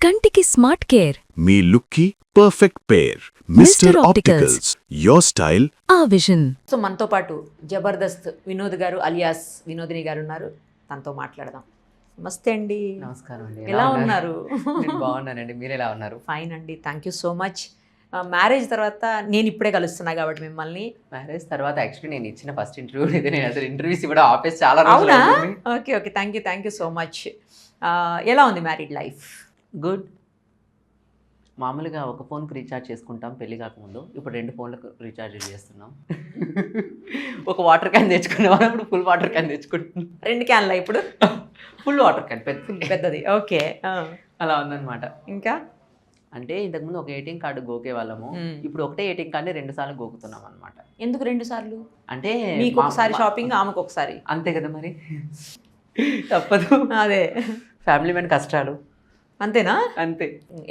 కంటికి smart care మీ లుక్కి perfect pair mister opticals your style ఆ విజన్. సో మనతో పాటు జబర్దస్త్ వినోద్ గారు అలియాస్ వినోదిని గారు ఉన్నారు. తనతో మాట్లాడదాం. నమస్తే అండి. నమస్కారం అండి. ఎలా ఉన్నారు? నేను బాగున్నానండి. మీరు ఎలా ఉన్నారు? ఫైన్ అండి, thank you so much. Marriage తర్వాత నేను ఇప్పుడే కలుస్తున్నా కాబట్టి మిమ్మల్ని. మ్యారేజ్ తర్వాత యాక్చువల్లీ నేను ఇచ్చిన ఫస్ట్ ఇంటర్వ్యూ ఇది. నేను అసలు ఇంటర్వ్యూస్ ఇవ్వడం ఆఫీస్ చాలా రోజులు అవునా? అవుతుంది. Okay okay, thank you so much. ఎలా ఉంది మ్యారీడ్ లైఫ్? గుడ్. మామూలుగా ఒక ఫోన్కి రీఛార్జ్ చేసుకుంటాం పెళ్లి కాకముందు. ఇప్పుడు 2 ఫోన్లకు రీఛార్జ్ చేస్తున్నాం. ఒక వాటర్ క్యాన్ తెచ్చుకునే వాళ్ళు ఇప్పుడు ఫుల్ వాటర్ క్యాన్ తెచ్చుకుంటున్నాం. 2 క్యాన్లా ఇప్పుడు? ఫుల్ వాటర్ క్యాన్ పెద్దది. ఓకే. అలా ఉందన్నమాట. ఇంకా అంటే ఇంతకుముందు ఒక ఏటీఎం కార్డు గోకే వాళ్ళము. ఇప్పుడు ఒకటే ఏటీఎం కార్డుని 2 సార్లు గోకుతున్నాం అనమాట. ఎందుకు 2 సార్లు? అంటే మీకు ఒకసారి షాపింగ్, ఆమెకు ఒకసారి. అంతే కదా మరి, తప్పదు. అదే ఫ్యామిలీ మ్యాన్ కష్టాలు అంతేనా? అంతే.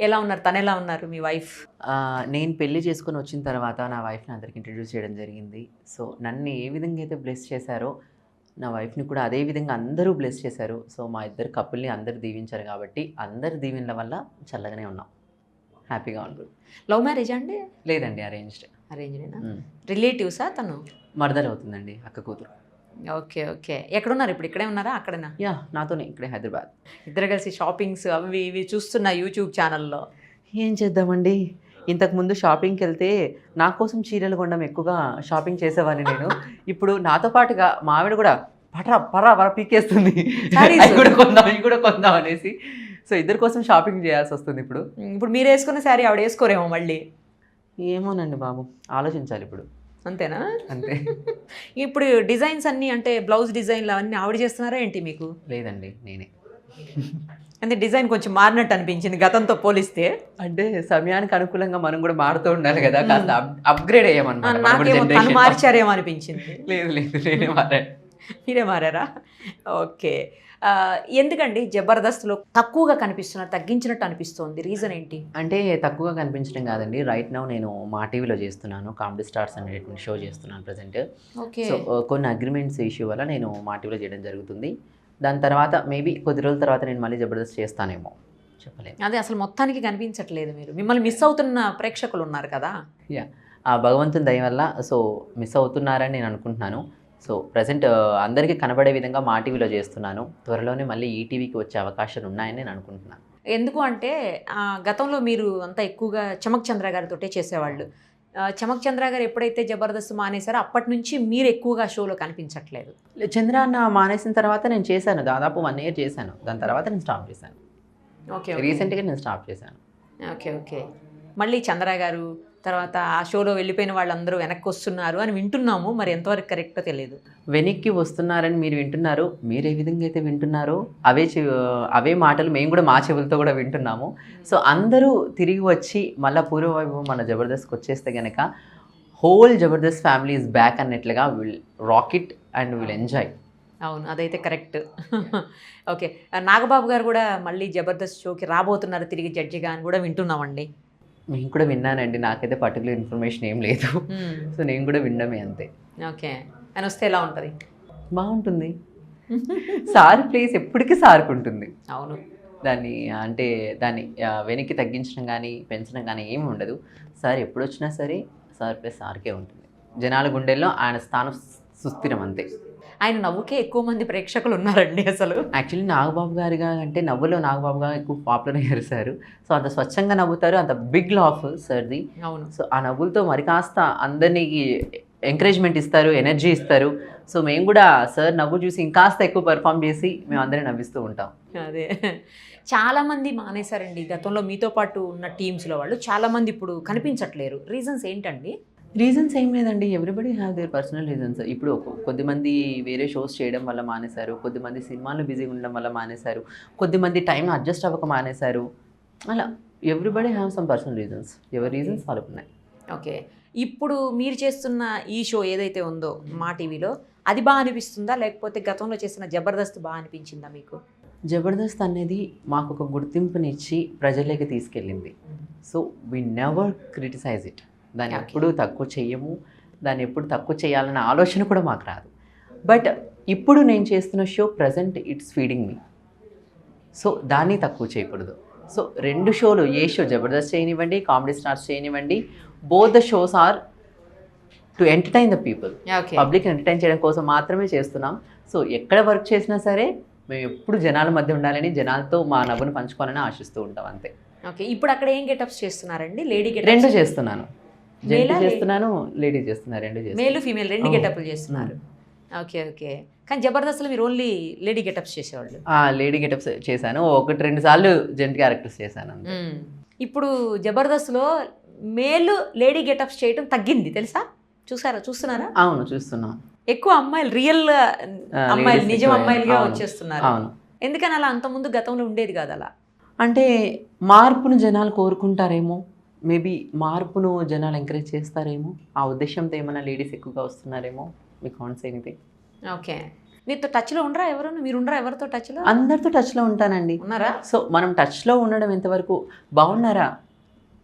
ఎలా ఉన్నారు? తను ఎలా ఉన్నారు మీ వైఫ్? నేను పెళ్లి చేసుకొని వచ్చిన తర్వాత నా వైఫ్ని అందరికి ఇంట్రడ్యూస్ చేయడం జరిగింది. సో నన్ను ఏ విధంగా అయితే బ్లెస్ చేశారో నా వైఫ్ని కూడా అదే విధంగా అందరూ బ్లెస్ చేశారు. సో మా ఇద్దరు కపుల్ని అందరూ దీవించారు కాబట్టి అందరి దీవెనల వల్ల చల్లగానే ఉన్నాం, హ్యాపీగా ఉంటుంది. లవ్ మ్యారేజ్ అండి? లేదండి, అరేంజ్డ్. అరేంజ్డేనా? రిలేటివ్సా తను? మరదలు అవుతుందండి, అక్క కూతురు. Okay okay. ఎక్కడున్నారు ఇప్పుడు? ఇక్కడే ఉన్నారా అక్కడేనా? యా, నాతోనే ఇక్కడే హైదరాబాద్. ఇద్దరు కలిసి షాపింగ్స్ అవి ఇవి చూస్తున్నా యూట్యూబ్ ఛానల్లో. ఏం చేద్దామండి, ఇంతకుముందు షాపింగ్కి వెళ్తే నా కోసం చీరలు కొనడం ఎక్కువగా షాపింగ్ చేసేవాడిని నేను. ఇప్పుడు నాతో పాటుగా మా ఆవిడ కూడా పరా పీకేస్తుంది, ఇవి కూడా కొందాం అనేసి. సో ఇద్దరి కోసం షాపింగ్ చేయాల్సి వస్తుంది ఇప్పుడు. ఇప్పుడు మీరు వేసుకున్న శారీ ఆవిడ వేసుకోరేమో మళ్ళీ. ఏమోనండి బాబు, ఆలోచించాలి ఇప్పుడు. అంతేనా? అంతే. ఇప్పుడు డిజైన్స్ అన్నీ అంటే బ్లౌజ్ డిజైన్లు అవన్నీ ఆవిడ చేస్తున్నారా ఏంటి మీకు? లేదండి, నేనే. అంటే డిజైన్ కొంచెం మారినట్టు అనిపించింది గతంతో పోలిస్తే. అంటే సమయానికి అనుకూలంగా మనం కూడా మారుతూ ఉండాలి కదా, కాస్త అప్గ్రేడ్ అయ్యామన్నమాట. నాకేమో తను మార్చారేమో అనిపించింది. లేదు నేనే మారాను. మీరే మారారా? ఓకే. ఎందుకండి జబర్దస్త్లో తక్కువగా కనిపిస్తున్నారు, తగ్గించినట్టు అనిపిస్తోంది? రీజన్ ఏంటి? అంటే తక్కువగా కనిపించడం కాదండి, రైట్ నౌ నేను మా టీవీలో చేస్తున్నాను, కామెడీ స్టార్స్ అనేటువంటి షో చేస్తున్నాను ప్రజెంట్. ఓకే. సో కొన్ని అగ్రిమెంట్స్ ఇష్యూ వల్ల నేను మా టీవీలో చేయడం జరుగుతుంది. దాని తర్వాత మేబీ కొద్ది రోజుల తర్వాత నేను మళ్ళీ జబర్దస్త్ చేస్తానేమో, చెప్పలేను. అదే అసలు మొత్తానికి కనిపించట్లేదు మీరు. మిమ్మల్ని మిస్ అవుతున్న ప్రేక్షకులు ఉన్నారు కదా. యా, ఆ భగవంతుని దయ వల్ల సో మిస్ అవుతున్నారని నేను అనుకుంటున్నాను. సో ప్రజెంట్ అందరికీ కనబడే విధంగా మా టీవీలో చేస్తున్నాను. త్వరలోనే మళ్ళీ ఈటీవీకి వచ్చే అవకాశాలు ఉన్నాయని నేను అనుకుంటున్నాను. ఎందుకు అంటే గతంలో మీరు అంతా ఎక్కువగా చమక్ చంద్ర గారితో చేసేవాళ్ళు. చమక్ చంద్ర గారు ఎప్పుడైతే జబర్దస్త్ మానేశారో అప్పటి నుంచి మీరు ఎక్కువగా షోలో కనిపించట్లేదు. చంద్ర అన్న మానేసిన తర్వాత నేను చేశాను, దాదాపు 1 year చేశాను. దాని తర్వాత నేను స్టాప్ చేశాను. ఓకే. రీసెంట్గా నేను స్టాప్ చేశాను. Okay okay. మళ్ళీ చంద్ర గారు తర్వాత ఆ షోలో వెళ్ళిపోయిన వాళ్ళందరూ వెనక్కి వస్తున్నారు అని వింటున్నాము. మరి ఎంతవరకు కరెక్టో తెలియదు. వెనక్కి వస్తున్నారని మీరు వింటున్నారు. మీరు ఏ విధంగా అయితే వింటున్నారో అవే మాటలు మేము కూడా మా చెవులతో కూడా వింటున్నాము. సో అందరూ తిరిగి వచ్చి మళ్ళీ పూర్వవైభవం మన జబర్దస్త్కి వచ్చేస్తే కనుక whole Jabardasth family is back అన్నట్లుగా will rock it and will enjoy. అవును, అదైతే కరెక్ట్. ఓకే. నాగబాబు గారు కూడా మళ్ళీ జబర్దస్త్ షోకి రాబోతున్నారు తిరిగి జడ్జిగా అని కూడా వింటున్నామండి. నేను కూడా విన్నానండి, నాకైతే పర్టికులర్ ఇన్ఫర్మేషన్ ఏం లేదు. సో నేను కూడా వినడమే అంతే. ఓకే. అని వస్తే ఎలా ఉంటుంది? బాగుంటుంది. సార్ ప్లేస్ ఎప్పటికీ సార్కు ఉంటుంది. అవును. దాన్ని వెనక్కి తగ్గించడం కానీ పెంచడం కానీ ఏమి ఉండదు. సార్ ఎప్పుడు వచ్చినా సరే సార్ ప్లేస్ సార్కే ఉంటుంది. జనాల గుండెల్లో ఆయన స్థానం సుస్థిరం అంతే. ఆయన నవ్వుకే ఎక్కువ మంది ప్రేక్షకులు ఉన్నారండి అసలు. యాక్చువల్లీ నాగబాబు గారిగా అంటే నవ్వులో నాగబాబు గారు ఎక్కువ పాపులర్ అయ్యారు సార్. సో అంత స్వచ్ఛంగా నవ్వుతారు, అంత బిగ్ లాఫ్ సార్ది. అవును. సో ఆ నవ్వులతో మరి కాస్త అందరినీ ఎంకరేజ్మెంట్ ఇస్తారు, ఎనర్జీ ఇస్తారు. సో మేము కూడా సార్ నవ్వు చూసి ఇంకాస్త ఎక్కువ పెర్ఫామ్ చేసి మేము అందరినీ నవ్విస్తూ ఉంటాం. అదే. చాలామంది మానేశారండి గతంలో మీతో పాటు ఉన్న టీమ్స్లో వాళ్ళు. చాలామంది ఇప్పుడు కనిపించట్లేరు. రీజన్స్ ఏంటండి? రీజన్స్ ఏం లేదండి, everybody have their personal reasons. ఇప్పుడు కొద్దిమంది వేరే షోస్ చేయడం వల్ల మానేశారు, కొద్దిమంది సినిమాలు బిజీగా ఉండడం వల్ల మానేశారు, కొద్దిమంది టైం అడ్జస్ట్ అవ్వక మానేశారు. అలా everybody have some personal reasons. ఎవరి రీజన్స్ వాళ్ళకు ఉన్నాయి. ఓకే. ఇప్పుడు మీరు చేస్తున్న ఈ షో ఏదైతే ఉందో మా టీవీలో, అది బాగా అనిపిస్తుందా లేకపోతే గతంలో చేసిన జబర్దస్త్ బాగా అనిపించిందా మీకు? జబర్దస్త్ అనేది మాకు ఒక గుర్తింపునిచ్చి ప్రజల్లోకి తీసుకెళ్ళింది. So we never criticize it. దాన్ని ఎప్పుడు తక్కువ చెయ్యము, దాన్ని ఎప్పుడు తక్కువ చేయాలన్న ఆలోచన కూడా మాకు రాదు. బట్ ఇప్పుడు నేను చేస్తున్న show present it's feeding me. So దాన్ని తక్కువ చేయకూడదు. సో 2 షోలు, ఏ షో జబర్దస్త్ చేయనివ్వండి, కామెడీ స్టార్స్ చేయనివ్వండి, both the shows are to entertain the people. Okay public entertain చేయడం కోసం మాత్రమే చేస్తున్నాం. సో ఎక్కడ వర్క్ చేసినా సరే మేము ఎప్పుడు జనాల మధ్య ఉండాలని, జనాలతో మా నవ్వును పంచుకోవాలని ఆశిస్తూ ఉంటాం అంతే. ఓకే ఇప్పుడు అక్కడ ఏం గెటప్స్ చేస్తున్నారండి? లేడీ రెండు గెటప్ చేస్తున్నాను, జెంట్ చేస్తున్నాను, లేడీ చేస్తున్నా, 2 చేస్తున్నాను. మేల్ ఫీమేల్ 2 గెటప్లు చేస్తున్నారు. ఓకే ఓకే కానీ జబర్దస్త్లో మీరు ఓన్లీ లేడీ గెటప్స్ చేసేవాళ్ళు. లేడీ గెటప్స్ చేశాను, 1-2 సార్లు జెంట్ క్యారెక్టర్స్ చేశాను అంతే. ఇప్పుడు జబర్దస్త్లో మేల్ లేడీ గెటప్స్ చేయడం తగ్గింది తెలుసా? చూస్తున్నారా? అవును చూస్తున్నాం. ఎక్కువ అమ్మాయిలు రియల్ అమ్మాయిలు, ladies నిజం ఎక్కువ. అమ్మాయిలుగా అవును. వచ్చేస్తున్నారు. అవును, ఎందుకని అలా అంత ముందు గతంలో ఉండేది కాదు అలా? అంటే మార్పును జనాలు కోరుకుంటారేమో, మేబీ మార్పును జనాలు ఎంకరేజ్ చేస్తారేమో, ఆ ఉద్దేశంతో ఏమైనా లేడీస్ ఎక్కువగా వస్తున్నారేమో. మీ కాన్స్ ఎనీథింగ్? ఓకే మీతో టచ్లో ఉండరా ఎవరు? మీరు ఉండరా ఎవరితో టచ్లో? అందరితో టచ్లో ఉంటానండి. ఉన్నారా? సో మనం టచ్లో ఉండడం ఎంతవరకు, బాగున్నారా,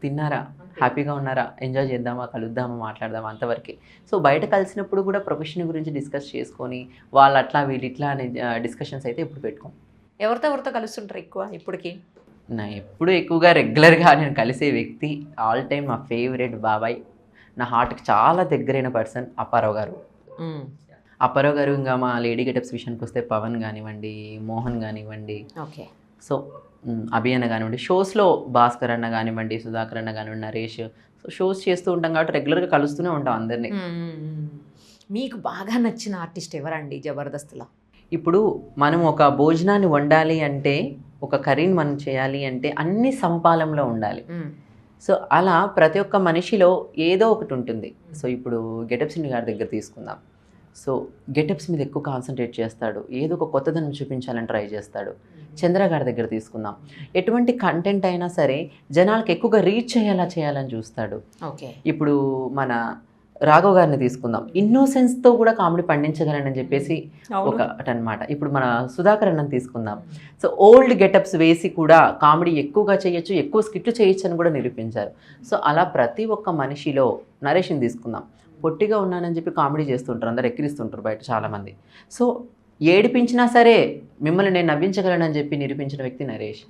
తిన్నారా, హ్యాపీగా ఉన్నారా, ఎంజాయ్ చేద్దామా, కలుద్దామా, మాట్లాడదామా, అంతవరకే. సో బయట కలిసినప్పుడు కూడా ప్రొఫెషన్ గురించి డిస్కస్ చేసుకొని వాళ్ళు అట్లా వీళ్ళు ఇట్లా అనే డిస్కషన్స్ అయితే ఇప్పుడు పెట్టుకోం. ఎవరితో కలుస్తుంటారు ఎక్కువ ఇప్పటికి? నా ఎప్పుడు ఎక్కువగా రెగ్యులర్గా నేను కలిసే వ్యక్తి ఆల్ టైమ్ మా ఫేవరెట్ బాబాయ్, నా హార్ట్కి చాలా దగ్గరైన పర్సన్ అప్పారావు గారు. అప్పారావు గారు. ఇంకా మా లేడీ గెటప్స్ విషయానికి వస్తే పవన్ కానివ్వండి, మోహన్ కానివ్వండి, ఓకే సో అభియన్న కానివ్వండి, షోస్లో భాస్కర్ అన్న కానివ్వండి, సుధాకర్ అన్న కానివ్వండి, నరేష్, సో షోస్ చేస్తూ ఉంటాం కాబట్టి రెగ్యులర్గా కలుస్తూనే ఉంటాం అందరినీ. మీకు బాగా నచ్చిన ఆర్టిస్ట్ ఎవరండి జబర్దస్త్లో? ఇప్పుడు మనం ఒక భోజనాన్ని వండాలి అంటే, ఒక కర్రీని మనం చేయాలి అంటే అన్ని సమపాలంలో ఉండాలి. సో అలా ప్రతి ఒక్క మనిషిలో ఏదో ఒకటి ఉంటుంది. సో ఇప్పుడు గెటప్స్ గారి దగ్గర తీసుకుందాం. సో గెటప్స్ మీద ఎక్కువ కాన్సన్ట్రేట్ చేస్తాడు, ఏదో ఒక కొత్తదనం చూపించాలని ట్రై చేస్తాడు. చంద్ర గారి దగ్గర తీసుకుందాం, ఎటువంటి కంటెంట్ అయినా సరే జనాలకు ఎక్కువగా రీచ్ చేయాలని చూస్తాడు. ఓకే ఇప్పుడు మన రాఘవ్ గారిని తీసుకుందాం, ఇన్నోసెన్స్తో కూడా కామెడీ పండించగలనని చెప్పేసి ఒకటి అనమాట. ఇప్పుడు మన సుధాకర్ అన్నని తీసుకుందాం, సో ఓల్డ్ గెటప్స్ వేసి కూడా కామెడీ ఎక్కువగా చేయొచ్చు, ఎక్కువ స్కిట్లు చేయొచ్చు అని కూడా నిరూపించారు. సో అలా ప్రతి ఒక్క మనిషిలో, నరేష్ని తీసుకుందాం, పొట్టిగా ఉన్నానని చెప్పి కామెడీ చేస్తుంటారు, అందరు ఎక్కిరిస్తుంటారు బయట చాలామంది. సో ఏడిపించినా సరే మిమ్మల్ని నేను నవ్వించగలనని చెప్పి నిరూపించిన వ్యక్తి నరేష్.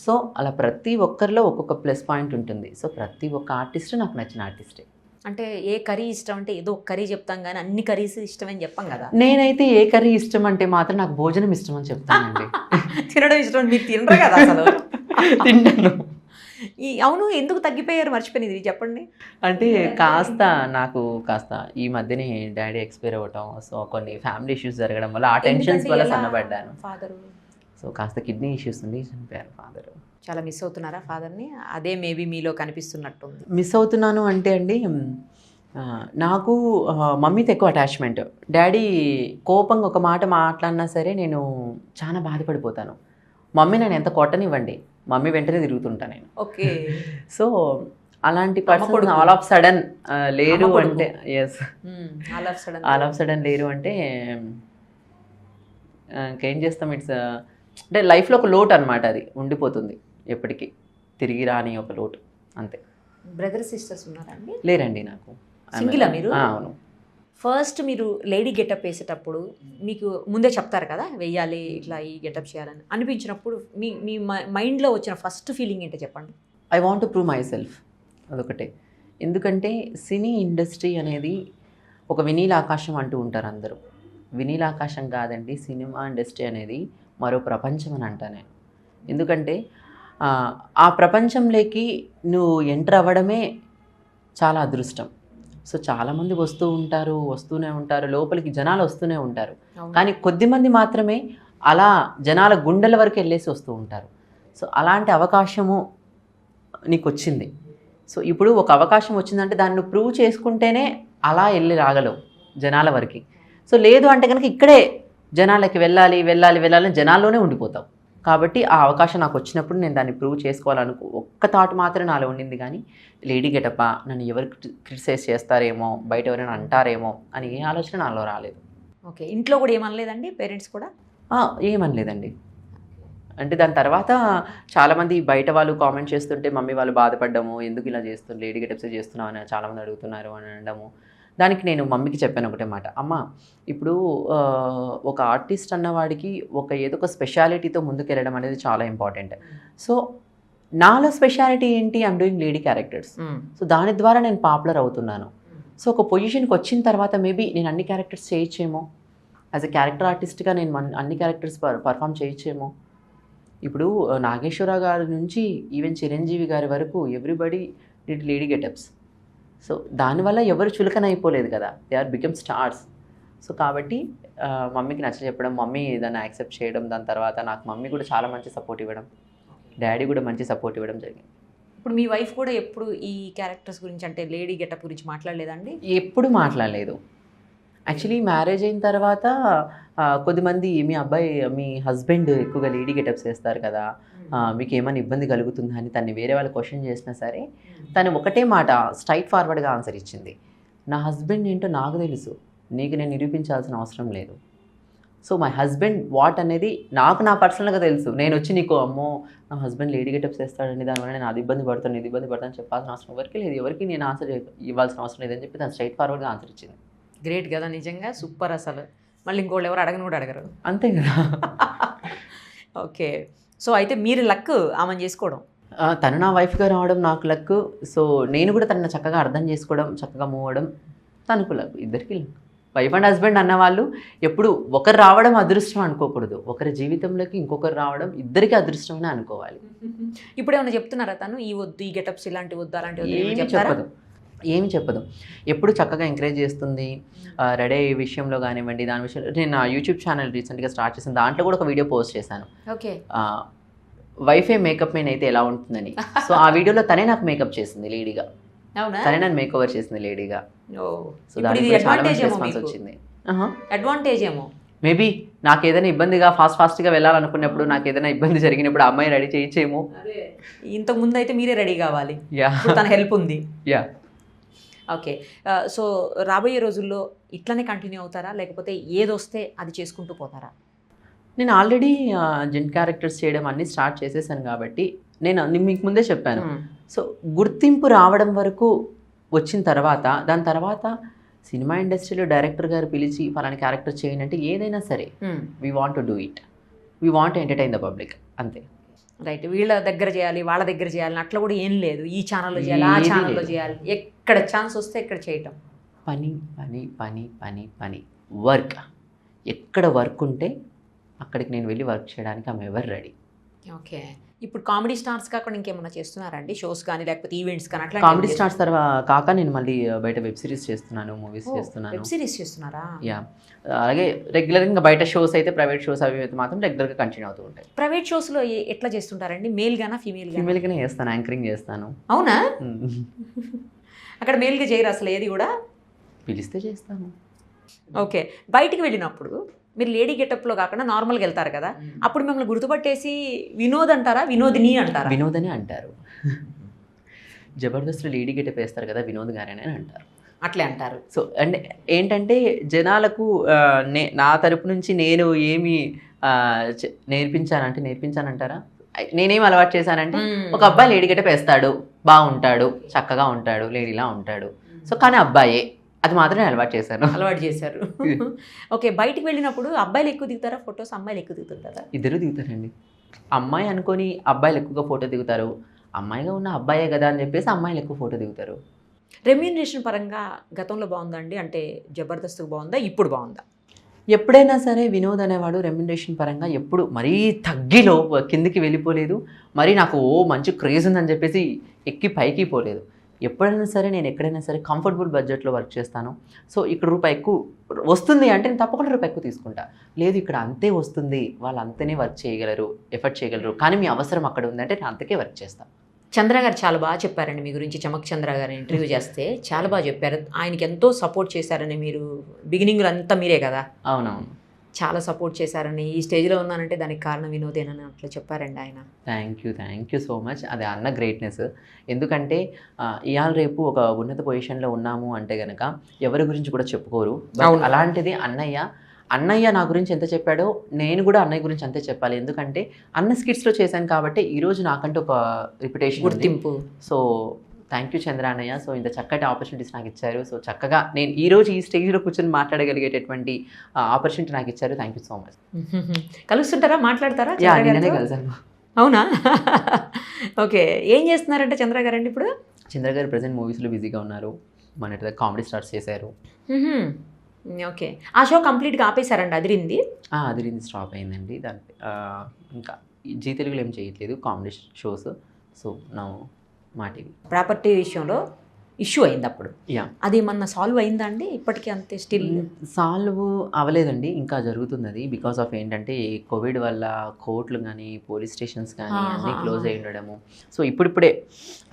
సో అలా ప్రతి ఒక్కరిలో ఒక్కొక్క ప్లస్ పాయింట్ ఉంటుంది. సో ప్రతి ఒక్క ఆర్టిస్ట్ నాకు నచ్చిన ఆర్టిస్టే. అంటే ఏ కర్రీ ఇష్టం అంటే ఏదో ఒక కర్రీ చెప్తాం కానీ అన్ని కర్రీస్ ఇష్టమని చెప్పాం కదా. నేనైతే ఏ కర్రీ ఇష్టం అంటే మాత్రం నాకు భోజనం ఇష్టం అని చెప్తానండి. తినడం ఇష్టం, మీరు తినరు కదా అసలు? తింటాను. అవును ఎందుకు తగ్గిపోయారు మర్చిపోయింది ఇది చెప్పండి. అంటే నాకు కాస్త ఈ మధ్యనే డాడీ ఎక్స్పైర్ అవ్వటం, సో కొన్ని ఫ్యామిలీ ఇష్యూస్ జరగడం వల్ల ఆ టెన్షన్స్ వల్ల సన్నబడ్డాను. ఫాదరు సో కాస్త కిడ్నీ ఇష్యూస్ ఉండి చనిపోయారు ఫాదర్. చాలా మిస్ అవుతున్నారా ఫాదర్ని? అదే మేబీ మీలో కనిపిస్తున్నట్టుంది. మిస్ అవుతున్నాను అంటే అండి, నాకు మమ్మీతో ఎక్కువ అటాచ్మెంట్. డాడీ కోపంగా ఒక మాట మాట్లాడినా సరే నేను చాలా బాధపడిపోతాను. మమ్మీ నేను ఎంత కొట్టనివ్వండి, మమ్మీ వెంటనే తిరుగుతుంటా నేను. ఓకే సో అలాంటి పర్సన్ ఆల్ ఆఫ్ సడన్ లేరు అంటే, ఎస్ ఆల్ ఆఫ్ సడన్ లేరు అంటే ఇంకేం చేస్తాం. ఇట్స్ అంటే లైఫ్లో ఒక లోటు అనమాట, అది ఉండిపోతుంది ఎప్పటికీ, తిరిగి రాని ఒక లోటు అంతే. బ్రదర్ సిస్టర్స్ ఉన్నారా అండి? లేరండి నాకు. సింగిలా మీరు? అవును. ఫస్ట్ మీరు లేడీ గెటప్ వేసేటప్పుడు మీకు ముందే చెప్తారు కదా వెయ్యాలి ఇట్లా ఈ గెటప్ చేయాలని అనిపించినప్పుడు మీ మైండ్లో వచ్చిన ఫస్ట్ ఫీలింగ్ ఏంటో చెప్పండి. I want to prove my self, అదొకటే. ఎందుకంటే సినీ ఇండస్ట్రీ అనేది ఒక వినీల ఆకాశం అంటూ ఉంటారు అందరూ. వినీల ఆకాశం కాదండి, సినిమా ఇండస్ట్రీ అనేది మరో ప్రపంచం అని అంటా నేను. ఎందుకంటే ఆ ప్రపంచంలోకి నువ్వు ఎంటర్ అవ్వడమే చాలా అదృష్టం. సో చాలామంది వస్తూనే ఉంటారు, లోపలికి జనాలు వస్తూనే ఉంటారు. కానీ కొద్దిమంది మాత్రమే అలా జనాల గుండెల వరకు వెళ్ళేసి వస్తూ ఉంటారు. సో అలాంటి అవకాశము నీకు వచ్చింది. సో ఇప్పుడు ఒక అవకాశం వచ్చిందంటే దాన్ని ప్రూవ్ చేసుకుంటేనే అలా వెళ్ళి రాగలవు జనాల వరకు. సో లేదు అంటే కనుక ఇక్కడే జనాలకి వెళ్ళాలి జనాల్లోనే ఉండిపోతావు. కాబట్టి ఆ అవకాశం నాకు వచ్చినప్పుడు నేను దాన్ని ప్రూవ్ ఒక్క థాట్ మాత్రం నాలో ఉండింది. కానీ లేడీ గెటప్పా, నన్ను ఎవరు క్రిటిసైజ్ చేస్తారేమో, బయట ఎవరైనా అంటారేమో అని ఏ ఆలోచన నాలో రాలేదు. ఓకే ఇంట్లో కూడా ఏమనలేదండి? పేరెంట్స్ కూడా ఏమనలేదండి. అంటే దాని తర్వాత చాలామంది బయట వాళ్ళు కామెంట్ చేస్తుంటే మమ్మీ వాళ్ళు బాధపడ్డము, ఎందుకు ఇలా లేడీ గెటప్స్ చేస్తున్నావు అని చాలామంది అడుగుతున్నారు అని అనడము. దానికి నేను మమ్మీకి చెప్పాను ఒకటే మాట, అమ్మ ఇప్పుడు ఒక ఆర్టిస్ట్ అన్నవాడికి ఏదో ఒక స్పెషాలిటీతో ముందుకెళ్ళడం అనేది చాలా ఇంపార్టెంట్. సో నాలో స్పెషాలిటీ ఏంటి, I'm doing lady characters. So దాని ద్వారా నేను పాపులర్ అవుతున్నాను. సో ఒక పొజిషన్కి వచ్చిన తర్వాత మేబీ నేను అన్ని క్యారెక్టర్స్ చేయొచ్చేమో, యాజ్ అ క్యారెక్టర్ ఆర్టిస్ట్గా నేను అన్ని క్యారెక్టర్స్ పర్ఫామ్ చేయొచ్చేమో. ఇప్పుడు నాగేశ్వరరావు గారి నుంచి ఈవెన్ చిరంజీవి గారి వరకు everybody did lady getups. So దానివల్ల ఎవరు చులకన అయిపోలేదు కదా, they are become stars. So కాబట్టి మమ్మీకి నచ్చ చెప్పడం, మమ్మీ దాన్ని యాక్సెప్ట్ చేయడం, దాని తర్వాత నాకు మమ్మీ కూడా చాలా మంచి సపోర్ట్ ఇవ్వడం, డాడీ కూడా మంచి సపోర్ట్ ఇవ్వడం జరిగింది. ఇప్పుడు మీ వైఫ్ కూడా ఎప్పుడు ఈ క్యారెక్టర్స్ గురించి అంటే లేడీ గెటప్ గురించి మాట్లాడలేదండి? ఎప్పుడు మాట్లాడలేదు. యాక్చువల్లీ మ్యారేజ్ అయిన తర్వాత కొద్దిమంది మీ హస్బెండ్ ఎక్కువగా లేడీ గెటప్స్ వేస్తారు కదా, మీకు ఏమైనా ఇబ్బంది కలుగుతుందా అని తను వేరే వాళ్ళు క్వశ్చన్ చేసినా సరే తను ఒకటే మాట స్ట్రైట్ ఫార్వర్డ్గా ఆన్సర్ ఇచ్చింది, నా హస్బెండ్ ఏంటో నాకు తెలుసు, నీకు నేను నిరూపించాల్సిన అవసరం లేదు. సో మై హస్బెండ్ వాట్ అనేది నాకు నా పర్సనల్గా తెలుసు. నేను వచ్చి నీకు అమ్మో నా హస్బెండ్ లేడీ గెటప్స్ వేస్తాడని దానివల్ల నేను అది ఇబ్బంది పడతాను, ఇది ఇబ్బంది పడతాను చెప్పాల్సిన అవసరం ఎవరికి లేదు, ఎవరికి నేను ఆన్సర్ ఇవ్వాల్సిన అవసరం లేదని చెప్పి తను స్ట్రైట్ ఫార్వర్డ్గా ఆన్సర్ ఇచ్చింది. గ్రేట్ కదా, నిజంగా సూపర్. అసలు మళ్ళీ ఇంకోళ్ళు ఎవరు అడగను కూడా అడగరు. అంతే కదా. ఓకే, సో అయితే మీరు లక్ ఆమెను చేసుకోవడం. తను నా వైఫ్గా రావడం నాకు లక్. సో నేను కూడా తనని చక్కగా అర్థం చేసుకోవడం, చక్కగా మూవ్ అవ్వడం తనకు లక్, ఇద్దరికి లక్. వైఫ్ అండ్ హస్బెండ్ అన్నవాళ్ళు ఎప్పుడు ఒకరు రావడం అదృష్టం అనుకోకూడదు, ఒకరి జీవితంలోకి ఇంకొకరు రావడం ఇద్దరికి అదృష్టమని అనుకోవాలి. ఇప్పుడు ఏమైనా చెప్తున్నారా తను, ఈ వద్దు ఈ గెటప్స్ ఇలాంటి వద్దు అలాంటి ఏమి చెప్పదు, ఎప్పుడు చక్కగా ఎంకరేజ్ చేస్తుంది. రెడీ అయ్యే విషయంలో కానివ్వండి, దాని విషయంలో నేను నా యూట్యూబ్ ఛానల్ రీసెంట్గా స్టార్ట్ చేశాను, దాంట్లో కూడా ఒక వీడియో పోస్ట్ చేశాను, ఓకే వైఫే మేకప్ మెయిన్ అయితే ఎలా ఉంటుందని. సో ఆ వీడియోలో తనే నాకు మేకప్ చేసింది లేడీగా, తనే నన్ను మేక్ ఓవర్ చేసింది లేడీగా. సో దానికి చాలా మంచి రెస్పాన్స్ వచ్చింది. అడ్వాంటేజ్ ఏమో మేబీ నాకు ఏదైనా ఇబ్బందిగా ఫాస్ట్గా వెళ్ళాలనుకున్నప్పుడు, నాకు ఏదైనా ఇబ్బంది జరిగినప్పుడు అమ్మాయి రెడీ చేయొచ్చేమో. ఇంతకు ముందు అయితే మీరే రెడీ కావాలి, తన హెల్ప్ ఉంది. యా ఓకే, సో రాబోయే రోజుల్లో ఇట్లనే కంటిన్యూ అవుతారా, లేకపోతే ఏదొస్తే అది చేసుకుంటూ పోతారా? నేను ఆల్రెడీ జెంట్ క్యారెక్టర్స్ చేయడం అన్నీ స్టార్ట్ చేసేసాను కాబట్టి నేను మీకు ముందే చెప్పాను. సో గుర్తింపు రావడం వరకు వచ్చిన తర్వాత, దాని తర్వాత సినిమా ఇండస్ట్రీలో డైరెక్టర్ గారు పిలిచి ఫలానా క్యారెక్టర్ చేయండి అంటే ఏదైనా సరే we want to do it, we want to entertain the public, అంతే. రైట్, వీళ్ళ దగ్గర చేయాలి వాళ్ళ దగ్గర చేయాలి అట్లా కూడా ఏం లేదు, ఈ ఛానల్లో చేయాలి ఆ ఛానల్లో చేయాలి, ఎక్కడ ఛాన్స్ వస్తే ఎక్కడ చేయటం. పని పని పని పని పని వర్క్, ఎక్కడ వర్క్ ఉంటే అక్కడికి నేను వెళ్ళి వర్క్ చేయడానికి ఆమె ఎవరు రెడీ. ఓకే, ఇప్పుడు కామెడీ స్టార్స్ కాకుండా ఇంకేమైనా చేస్తున్నారండి, షోస్ కానీ లేకపోతే ఈవెంట్స్ కానీ అట్లా? కామెడీ స్టార్స్ తర్వాత కాక నేను మళ్ళీ బయట వెబ్ సిరీస్ చేస్తున్నాను, మూవీస్ చేస్తున్నాను. వెబ్ సిరీస్ చేస్తున్నారా? యా, అలాగే రెగ్యులర్గా బయట షోస్ అయితే ప్రైవేట్ షోస్ అవి అయితే మాత్రం రెగ్యులర్గా కంటిన్యూ అవుతూ ఉంటాయి. ప్రైవేట్ షోస్లో ఎట్లా చేస్తుంటారండి, మేల్ గానా ఫీమేల్ గానా? ఫీమేల్గానే చేస్తాను, యాంకరింగ్ చేస్తాను. అవునా? అక్కడ మేల్గా చేయరు అసలు ఏది కూడా? పిలిస్తే చేస్తాను. ఓకే, బయటికి వెళ్ళినప్పుడు మీరు లేడీ గెటప్లో కాకుండా నార్మల్గా వెళ్తారు కదా, అప్పుడు మిమ్మల్ని గుర్తుపట్టేసి వినోద్ అంటారా, వినోదిని అంటారా? వినోదని అంటారు. జబర్దస్త్ లేడీ గెటప్ వేస్తారు కదా, వినోద్ గారని అంటారు. అట్లే అంటారు. సో అంటే ఏంటంటే జనాలకు నా తరపు నుంచి నేను ఏమి నేర్పించానంటారా, నేనేం అలవాటు చేశానంటే ఒక అబ్బాయి లేడీ గెటప్ వేస్తాడు, బాగుంటాడు, చక్కగా ఉంటాడు, లేడీలా ఉంటాడు, సో కానీ అబ్బాయే, అది మాత్రమే అలవాటు చేశారు. ఓకే, బయటికి వెళ్ళినప్పుడు అబ్బాయిలు ఎక్కువ దిగుతారా ఫొటోస్, అమ్మాయిలు ఎక్కువ దిగుతుంటారా? ఇద్దరు దిగుతారండి. అమ్మాయి అనుకొని అబ్బాయిలు ఎక్కువగా ఫోటో దిగుతారు, అమ్మాయిగా ఉన్న అబ్బాయే కదా అని చెప్పేసి అమ్మాయిలు ఎక్కువ ఫోటో దిగుతారు. రెమ్యూనరేషన్ పరంగా గతంలో బాగుందండి, అంటే జబర్దస్త్ బాగుందా, ఇప్పుడు బాగుందా? ఎప్పుడైనా సరే వినోద్ అనేవాడు రెమ్యునరేషన్ పరంగా ఎప్పుడు మరీ తగ్గిలో కిందికి వెళ్ళిపోలేదు, మరి నాకు మంచి క్రేజ్ ఉందని చెప్పేసి ఎక్కి పైకి పోలేదు. ఎప్పుడైనా సరే నేను ఎక్కడైనా సరే కంఫర్టబుల్ బడ్జెట్లో వర్క్ చేస్తాను. సో ఇక్కడ రూపాయి ఎక్కువ వస్తుంది అంటే నేను తప్పకుండా రూపాయి ఎక్కువ తీసుకుంటా. లేదు ఇక్కడ అంతే వస్తుంది, వాళ్ళు అంతనే వర్క్ చేయగలరు, ఎఫర్ట్ చేయగలరు, కానీ మీ అవసరం అక్కడ ఉందంటే నేను అంతకే వర్క్ చేస్తాను. చంద్ర గారు చాలా బాగా చెప్పారండి మీ గురించి. చమక్ చంద్ర గారు ఇంటర్వ్యూ చేస్తే చాలా బాగా చెప్పారు. ఆయనకి ఎంతో సపోర్ట్ చేశారని, మీరు బిగినింగ్లో అంతా మీరే కదా? అవునవును, చాలా సపోర్ట్ చేశారని, ఈ స్టేజ్లో ఉన్నానంటే దానికి కారణం వినోదేనని అట్లా చెప్పారండి ఆయన. Thank you so much. అది అన్న గ్రేట్నెస్. ఎందుకంటే ఇవాళ రేపు ఒక ఉన్నత పొజిషన్లో ఉన్నాము అంటే కనుక ఎవరి గురించి కూడా చెప్పుకోరు. అలాంటిది అన్నయ్య నా గురించి ఎంత చెప్పాడో నేను కూడా అన్నయ్య గురించి అంతే చెప్పాలి. ఎందుకంటే అన్న స్కిట్స్లో చేశాను కాబట్టి ఈరోజు నాకంటే ఒక రిప్యుటేషన్, గుర్తింపు. సో థ్యాంక్ యూ చంద్ర అన్నయ్య. సో ఇంత చక్కటి ఆపర్చునిటీస్ నాకు ఇచ్చారు. సో చక్కగా నేను ఈరోజు ఈ స్టేజ్లో కూర్చొని మాట్లాడగలిగేటటువంటి ఆపర్చునిటీ నాకు ఇచ్చారు. Thank you so much. కలుస్తుంటారా, మాట్లాడతారా? నిన్ననే కలిసాను. అవునా? ఓకే. ఏం చేస్తున్నారంటే చంద్ర గారండి ఇప్పుడు? చంద్ర గారు ప్రజెంట్ మూవీస్లో బిజీగా ఉన్నారు. మన కామెడీ స్టార్ట్స్ చేశారు. హుహు. ఓకే. ఆ షో కంప్లీట్‌గా ఆపేసారండి అదిరింది? అది స్టాప్ అయిందండి. ఇంకా జీ తెలుగులో ఏం చేయట్లేదు కామెడీ షోస్. సో నా మా టీవీ. ప్రాపర్టీ విషయంలో ఇష్యూ అయింది అప్పుడు. యా. అది ఏమన్నా సాల్వ్ అయిందా అండి? ఇప్పటికీ అంతే స్టిల్? సాల్వ్ అవ్వలేదండి, ఇంకా జరుగుతుంది అది. బికాస్ ఆఫ్ ఏంటంటే కోవిడ్ వల్ల కోర్టులు కానీ పోలీస్ స్టేషన్స్ కానీ అన్నీ క్లోజ్ అయి ఉండడము. సో ఇప్పుడిప్పుడే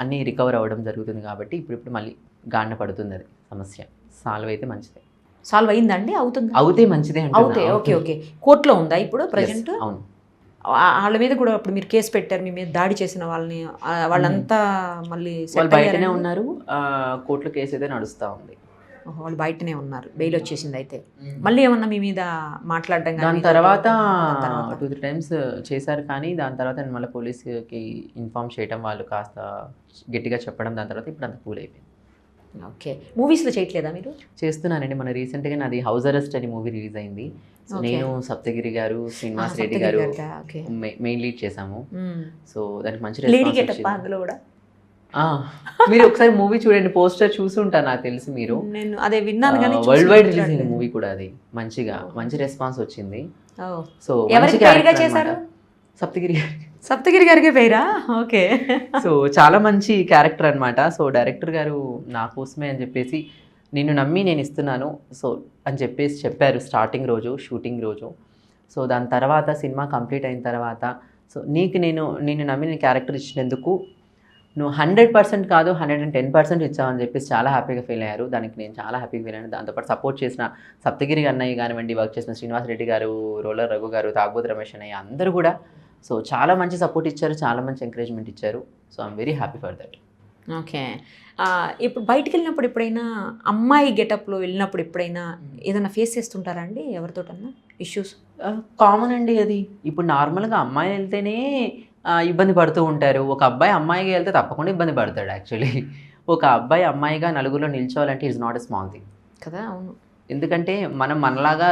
అన్నీ రికవర్ అవ్వడం జరుగుతుంది కాబట్టి ఇప్పుడు మళ్ళీ గాడిన పడుతుంది అది సమస్య. సాల్వ్ అయితే మంచిదే. సాల్వ్ అయిందా అండి? అవుతుందా? అవుతే మంచిదే అవుతే. ఓకే. ఓకే. కోర్టులో ఉందా ఇప్పుడు ప్రజెంట్? అవును. వాళ్ళ మీద కూడా అప్పుడు మీరు కేసు పెట్టారు, మీ మీద దాడి చేసిన వాళ్ళని, వాళ్ళంతా మళ్ళీ వాళ్ళు బయటనే ఉన్నారు. కోర్టులో కేసు అయితే నడుస్తూ ఉంది. వాళ్ళు బయటనే ఉన్నారు, బెయిల్ వచ్చేసింది. అయితే మళ్ళీ ఏమన్నా మీ మీద మాట్లాడడం దాని తర్వాత 2-3 టైమ్స్ చేశారు, కానీ దాని తర్వాత నేను మళ్ళీ పోలీస్కి ఇన్ఫార్మ్ చేయడం, వాళ్ళు కాస్త గట్టిగా చెప్పడం, దాని తర్వాత ఇప్పుడు అంత కూల్ అయిపోయింది. ఓకే. మూవీస్లో చేయట్లేదా మీరు? చేస్తున్నానండి. మన రీసెంట్గా నాది హౌస్ అరెస్ట్ అని మూవీ రిలీజ్ అయింది. సో నేను సప్తగిరి గారు, శ్రీనివాస్ రెడ్డి గారు మెయిన్ లీడ్ చేసాము. సో దానికి మంచి రెస్పాన్స్ వచ్చింది. అందులో కూడా మీరు ఒకసారి మూవీ చూడండి, పోస్టర్ చూసి ఉంటారు నాకు తెలిసి మీరు. నేను అదే విన్నాను కానీ వరల్డ్ వైడ్ రిలీజ్ అయింది మూవీ కూడా. అది మంచి రెస్పాన్స్ వచ్చింది. సో ఎవరికి పేరుగా చేశారు? సప్తగిరి గారికి పేరా? ఓకే. సో చాలా మంచి క్యారెక్టర్ అనమాట. సో డైరెక్టర్ గారు నా కోసమే అని చెప్పేసి నిన్ను నమ్మి నేను ఇస్తున్నాను సో అని చెప్పేసి చెప్పారు స్టార్టింగ్ రోజు, షూటింగ్ రోజు. సో దాని తర్వాత సినిమా కంప్లీట్ అయిన తర్వాత సో నిన్ను నమ్మి నేను క్యారెక్టర్ ఇచ్చినందుకు నువ్వు 100% కాదు 110% ఇచ్చావని చెప్పేసి చాలా హ్యాపీగా ఫీల్ అయ్యారు. దానికి నేను చాలా హ్యాపీగా ఫీల్ అయ్యాను. దాంతోపాటు సపోర్ట్ చేసిన సప్తగిరి అన్నయ్య కానివ్వండి, వర్క్ చేసిన శ్రీనివాస్ రెడ్డి గారు, రోలర్ రఘు గారు, తాగుబోతు రమేష్ అన్నయ్య, అందరూ కూడా సో చాలా మంచి సపోర్ట్ ఇచ్చారు, చాలా మంచి ఎంకరేజ్మెంట్ ఇచ్చారు. So I'm very happy for that. Okay. ఇప్పుడు బయటికి వెళ్ళినప్పుడు ఎప్పుడైనా అమ్మాయి గెటప్లో వెళ్ళినప్పుడు ఎప్పుడైనా ఏదైనా ఫేస్ చేస్తుంటారా అండి ఎవరితోటన్నా ఇష్యూస్? కామన్ అండి అది. ఇప్పుడు నార్మల్గా అమ్మాయి వెళ్తేనే ఇబ్బంది పడుతూ ఉంటారు. ఒక అబ్బాయి అమ్మాయిగా వెళ్తే తప్పకుండా ఇబ్బంది పడతాడు. యాక్చువల్లీ ఒక అబ్బాయి అమ్మాయిగా నలుగురిలో నిల్చోవాలంటే it's not a small thing కదా. అవును. ఎందుకంటే మనం మనలాగా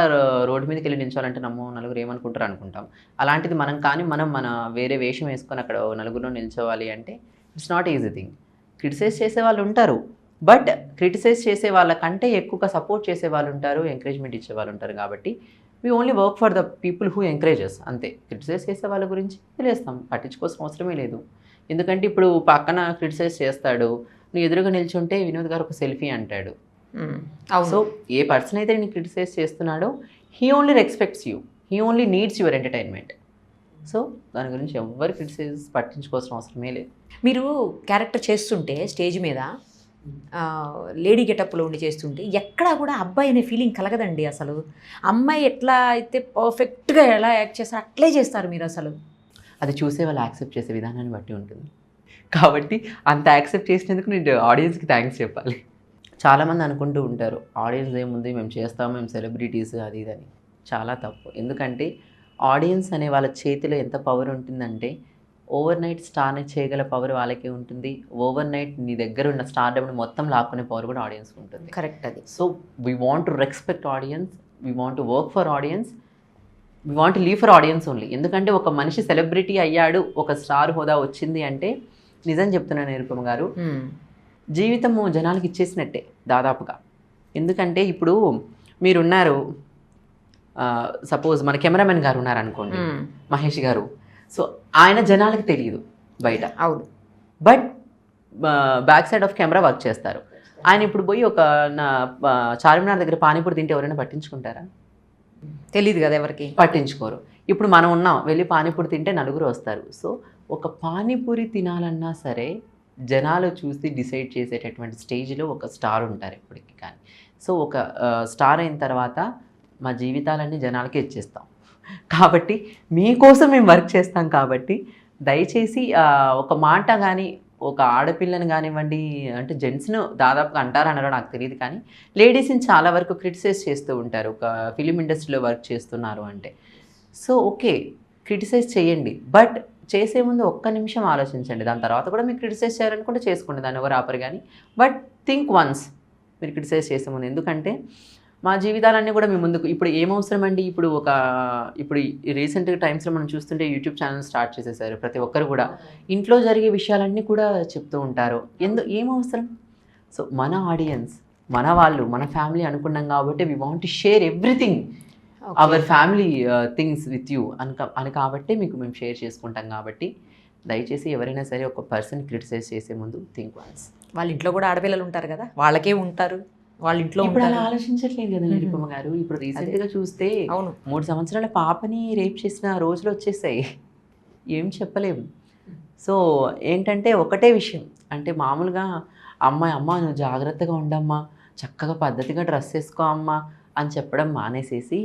రోడ్డు మీదకి వెళ్ళి నిల్చోవాలంటే నమ్మో నలుగురు ఏమనుకుంటారు అనుకుంటాం. అలాంటిది మనం మన వేరే వేషం వేసుకొని అక్కడ నలుగురిలో నిల్చోవాలి అంటే it's not easy thing. Criticize చేసే వాళ్ళు ఉంటారు, బట్ క్రిటిసైజ్ చేసే వాళ్ళకంటే ఎక్కువగా సపోర్ట్ చేసే వాళ్ళు ఉంటారు, ఎంకరేజ్మెంట్ ఇచ్చే వాళ్ళు ఉంటారు. కాబట్టి we only work for the people who encourages, అంతే. క్రిటిసైజ్ చేసే వాళ్ళ గురించి తెలియస్తాం, పట్టించుకోవాల్సిన అవసరమే లేదు. ఎందుకంటే ఇప్పుడు పక్కన క్రిటిసైజ్ చేస్తాడు, నువ్వు ఎదురుగా నిల్చుంటే వినోద్ గారు ఒక సెల్ఫీ అంటాడు. సో ఏ పర్సన్ అయితే నేను క్రిటిసైజ్ చేస్తున్నాడో he only respects you, he only needs your entertainment. So దాని గురించి ఎవరు క్రిటిసైజ్ పట్టించుకోవాల్సిన అవసరమే లేదు. మీరు క్యారెక్టర్ చేస్తుంటే స్టేజ్ మీద లేడీ గెటప్లో ఉండి చేస్తుంటే ఎక్కడా కూడా అబ్బాయి అనే ఫీలింగ్ కలగదండి అసలు. అమ్మాయి ఎట్లా అయితే పర్ఫెక్ట్గా ఎలా యాక్ట్ చేస్తారు అట్లే చేస్తారు మీరు అసలు. అది చూసే వాళ్ళు యాక్సెప్ట్ చేసే విధానాన్ని బట్టి ఉంటుంది. కాబట్టి అంత యాక్సెప్ట్ చేసినందుకు నేను ఆడియన్స్కి థ్యాంక్స్ చెప్పాలి. చాలామంది అనుకుంటూ ఉంటారు ఆడియన్స్ ఏముంది మేము చేస్తాము, మేము సెలబ్రిటీస్ అది ఇదని. చాలా తప్పు. ఎందుకంటే ఆడియన్స్ అనే వాళ్ళ చేతిలో ఎంత పవర్ ఉంటుందంటే ఓవర్ నైట్ స్టార్ని చేయగల పవర్ వాళ్ళకే ఉంటుంది. ఓవర్ నైట్ నీ దగ్గర ఉన్న స్టార్డమ్ని మొత్తం లాక్కునే పవర్ కూడా ఆడియన్స్ ఉంటుంది. కరెక్ట్. అది. So we want to respect audience, we want to work for audience, we want to leave for audience only. ఎందుకంటే ఒక మనిషి సెలబ్రిటీ అయ్యాడు, ఒక స్టార్ హోదా వచ్చింది అంటే నిజం చెప్తున్నాను నిరుపమ గారు, జీవితము జనాలకి ఇచ్చేసినట్టే దాదాపుగా. ఎందుకంటే ఇప్పుడు మీరున్నారు, సపోజ్ మన కెమెరామెన్ గారు ఉన్నారనుకోండి, మహేష్ గారు. సో ఆయన జనాలకి తెలియదు బయట, అవును, but back side of camera work చేస్తారు. ఆయన ఇప్పుడు పోయి ఒక చార్మినార్ దగ్గర పానీపూరి తింటే ఎవరైనా పట్టించుకుంటారా? తెలియదు కదా ఎవరికి, పట్టించుకోరు. ఇప్పుడు మనం ఉన్నాం, వెళ్ళి పానీపూరి తింటే నలుగురు వస్తారు. సో ఒక పానీపూరి తినాలన్నా సరే జనాలు చూసి డిసైడ్ చేసేటటువంటి స్టేజ్లో ఒక స్టార్ ఉంటారు ఎప్పటికీ. కానీ సో ఒక స్టార్ అయిన తర్వాత మా జీవితాలన్నీ జనాలకే ఇచ్చేస్తాం. కాబట్టి మీకోసం మేము వర్క్ చేస్తాం. కాబట్టి దయచేసి ఒక మాట కానీ ఒక ఆడపిల్లని కానివ్వండి, అంటే జెంట్స్ను దాదాపుగా అంటారన్నారో నాకు తెలియదు, కానీ లేడీస్ని చాలా వరకు క్రిటిసైజ్ చేస్తూ ఉంటారు ఒక ఫిలిం ఇండస్ట్రీలో వర్క్ చేస్తున్నారు అంటే. సో ఓకే, క్రిటిసైజ్ చేయండి, బట్ చేసే ముందు ఒక్క నిమిషం ఆలోచించండి. దాని తర్వాత కూడా మీరు క్రిటిసైజ్ చేయాలనుకుంటే చేసుకోండి, దాన్ని ఎవరు ఆపరు. కానీ బట్ థింక్ వన్స్ మీరు క్రిటిసైజ్ చేసే ముందు. ఎందుకంటే మా జీవితాలన్నీ కూడా మీ ముందుకు ఇప్పుడు ఏమవసరం అండి. ఇప్పుడు రీసెంట్ టైమ్స్లో మనం చూస్తుంటే యూట్యూబ్ ఛానల్ స్టార్ట్ చేసేసారు. ప్రతి ఒక్కరు కూడా ఇంట్లో జరిగే విషయాలన్నీ కూడా చెప్తూ ఉంటారు. ఏమవసరం. సో మన ఆడియన్స్, మన వాళ్ళు, మన ఫ్యామిలీ అనుకున్నాం కాబట్టి we want to share everything our family things with you అని కాబట్టి మీకు మేము షేర్ చేసుకుంటాం. కాబట్టి దయచేసి ఎవరైనా సరే ఒక పర్సన్ క్రిటిసైజ్ చేసే ముందు థింక్ వన్స్. వాళ్ళ ఇంట్లో కూడా ఆడపిల్లలు ఉంటారు కదా, వాళ్ళకే ఉంటారు, వాళ్ళ ఇంట్లో ఇప్పుడు అలా ఆలోచించట్లేదు కదా నిరుపమ గారు. ఇప్పుడు రీసెంట్గా చూస్తే అవును 3 సంవత్సరాల పాపని రేప్ చేసిన రోజులు వచ్చేసాయి. ఏం చెప్పలేము. సో ఏంటంటే ఒకటే విషయం, అంటే మామూలుగా అమ్మ నువ్వు జాగ్రత్తగా ఉండమ్మా, చక్కగా పద్ధతిగా డ్రెస్ వేసుకో అమ్మా అని చెప్పడం మానేసేసి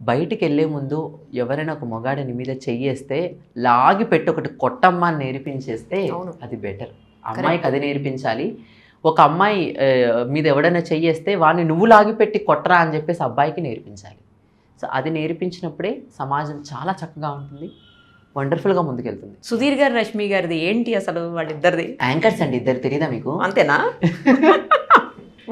బయటికి వెళ్ళే ముందు ఎవరైనా ఒక మొగాడిని మీద చెయ్యేస్తే లాగి పెట్టి ఒకటి కొట్టమ్మా అని నేర్పించేస్తే అది బెటర్. అమ్మాయికి అది నేర్పించాలి. ఒక అమ్మాయి మీద ఎవడైనా చెయ్యేస్తే వాడిని నువ్వు లాగిపెట్టి కొట్టరా అని చెప్పేసి అబ్బాయికి నేర్పించాలి. సో అది నేర్పించినప్పుడే సమాజం చాలా చక్కగా ఉంటుంది, వండర్ఫుల్గా ముందుకెళ్తుంది. సుధీర్ గారు రష్మి గారిది ఏంటి అసలు వాళ్ళిద్దరిది? యాంకర్స్ అండి ఇద్దరు, తెలియదా మీకు? అంతేనా?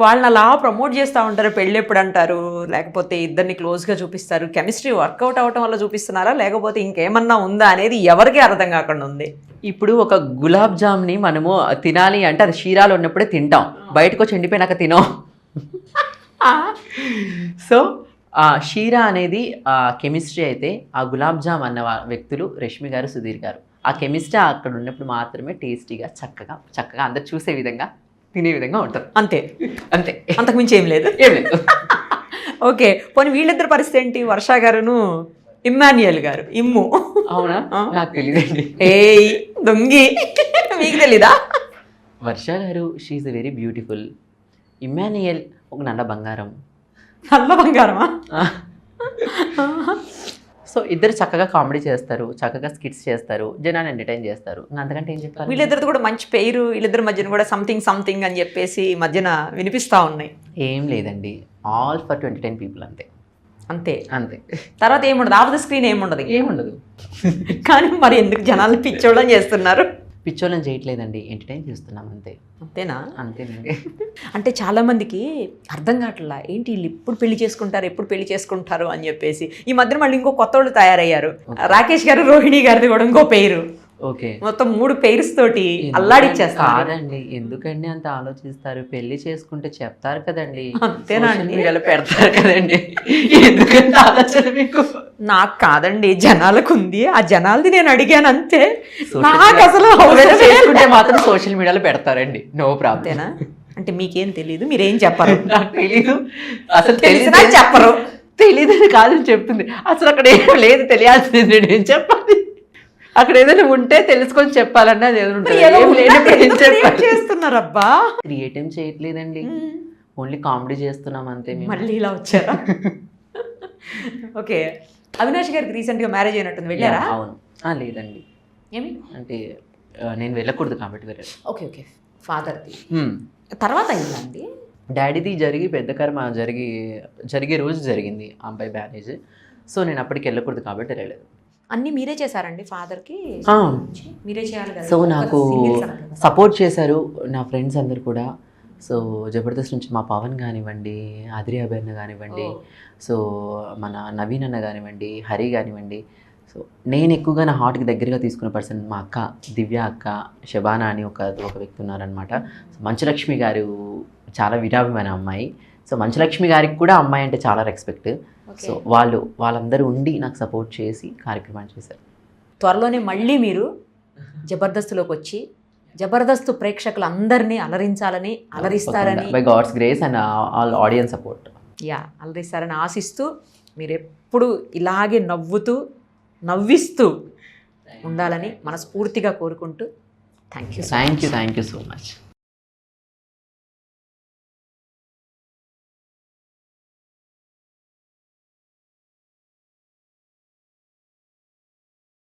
వాళ్ళని అలా ప్రమోట్ చేస్తూ ఉంటారు, పెళ్ళి ఎప్పుడు అంటారు, లేకపోతే ఇద్దరిని క్లోజ్గా చూపిస్తారు. కెమిస్ట్రీ వర్కౌట్ అవ్వటం వల్ల చూపిస్తున్నారా లేకపోతే ఇంకేమన్నా ఉందా అనేది ఎవరికి అర్థం కాకుండా ఉంది. ఇప్పుడు ఒక గులాబ్ జామ్ని మనము తినాలి అంటే అది షీరాలో ఉన్నప్పుడే తింటాం, బయటకు వచ్చి ఎండిపోయినాక తినం. సో షీరా అనేది కెమిస్ట్రీ అయితే ఆ గులాబ్ జామ్ అన్న వ్యక్తులు రష్మి గారు, సుధీర్ గారు. ఆ కెమిస్ట్రీ అక్కడ ఉన్నప్పుడు మాత్రమే టేస్టీగా చక్కగా అందరు చూసే విధంగా తినే విధంగా ఉంటారు. అంతే అంతకుమించి ఏం లేదు. ఓకే, పోనీ వీళ్ళిద్దరు పరిస్థితి ఏంటి? వర్ష గారును ఇమ్మాన్యుయల్ గారు, ఇమ్ము. అవునా? నాకు తెలియదండి. ఏయ్ దొంగి, మీకు తెలీదా? వర్ష గారు షీఈ్ వెరీ బ్యూటిఫుల్. ఇమ్మాన్యుయల్ ఒక నల్ల బంగారమా? సో ఇద్దరు చక్కగా కామెడీ చేస్తారు, చక్కగా స్కిట్స్ చేస్తారు, జనాన్ని ఎంటర్టైన్ చేస్తారు. అంతకంటే ఏం చెప్పాలి? వీళ్ళిద్దరు కూడా మంచి పేరు, వీళ్ళిద్దరి మధ్యన కూడా సంథింగ్ అని చెప్పేసి మధ్యన వినిపిస్తూ ఉన్నాయి. ఏం లేదండి, ఆల్ ఫర్ 29 పీపుల్ అంతే. తర్వాత ఏముండదు, ఆఫ్ ద స్క్రీన్ ఏముండదు. కానీ మరి ఎందుకు జనాలు పిచ్చోళ్ళని చేస్తున్నారు? పిచ్చోళ్ళని చేయట్లేదండి, ఎంటర్టైన్ చేస్తున్నాం అంతేనా? అంతేనండి. అంటే చాలా మందికి అర్థం కావట్లా, ఏంటి వీళ్ళు ఎప్పుడు పెళ్లి చేసుకుంటారు అని చెప్పేసి. ఈ మధ్యన మళ్ళీ ఇంకో కొత్త వాళ్ళు తయారయ్యారు. రాకేష్ గారు, రోహిణి గారిది కూడా ఇంకో పేరు. ఓకే, మొత్తం 3 పేర్స్ తోటి అల్లాడిచ్చేస్తారు. కాదండి, ఎందుకండి అంత ఆలోచిస్తారు? పెళ్లి చేసుకుంటే చెప్తారు కదండి, అంతేనండి, పెడతారు కదండి. ఎందుకంత ఆలోచన మీకు? నాకు కాదండి, జనాలకు ఉంది. ఆ జనాలది నేను అడిగాను అంతే. నాకు అసలు చేసుకుంటే మాత్రం సోషల్ మీడియాలో పెడతారండి, నో ప్రాబ్లం. అంటే మీకేం తెలీదు, మీరేం చెప్పరు? నాకు తెలీదు, అసలు తెలిసినా చెప్పరు. తెలీదని కాదని చెప్తుంది. అసలు అక్కడ ఏం లేదు, తెలియాల్సింది నేను చెప్పాలి. అక్కడ ఏదైనా ఉంటే తెలుసుకొని చెప్పాలన్నా చేస్తున్నారబ్బా. క్రియేట్ ఏం చేయట్లేదండి, ఓన్లీ కామెడీ చేస్తున్నాం అంతే. మళ్ళీ ఇలా వచ్చారా? ఓకే, అవినాష్ గారికి రీసెంట్గా మ్యారేజ్ అయినట్టుంది, వెళ్ళారా? అవును. లేదండి, ఏమి అంటే నేను వెళ్ళకూడదు కాబట్టి వెళ్ళాను. ఓకే, ఫాదర్ది తర్వాత అయిందండి. డాడీది జరిగి పెద్ద కర్మ జరిగే రోజు జరిగింది ఆ అబ్బాయి మ్యారేజ్. సో నేను అప్పటికి వెళ్ళకూడదు కాబట్టి వెళ్ళలేదు. అన్నీ మీరే చేశారండి ఫాదర్కి? మీరే చేయాలి కదా. సో నాకు సపోర్ట్ చేశారు నా ఫ్రెండ్స్ అందరు కూడా. సో జబర్దస్త్ నుంచి మా పవన్ కానివ్వండి, ఆద్రి అభయన్న కానివ్వండి, సో మన నవీన్ అన్న కానివ్వండి, హరి కానివ్వండి. సో నేను ఎక్కువగా నా హార్ట్కి దగ్గరగా తీసుకున్న పర్సన్ మా అక్క దివ్య అక్క, శబానా అని ఒక వ్యక్తి ఉన్నారనమాట. సో మంచులక్ష్మి గారు చాలా విరాభిమైన అమ్మాయి. సో మంచులక్ష్మి గారికి కూడా అమ్మాయి అంటే చాలా రెస్పెక్ట్. సో వాళ్ళందరూ ఉండి నాకు సపోర్ట్ చేసి కార్యక్రమాన్ని చేశారు. త్వరలోనే మళ్ళీ మీరు జబర్దస్త్లోకి వచ్చి జబర్దస్త్ ప్రేక్షకులు అందరినీ అలరించాలని, అలరిస్తారని, by God's grace and all audience support, అలరిస్తారని ఆశిస్తూ, మీరు ఎప్పుడు ఇలాగే నవ్విస్తూ ఉండాలని మనస్ఫూర్తిగా కోరుకుంటూ థ్యాంక్ యూ సో మచ్.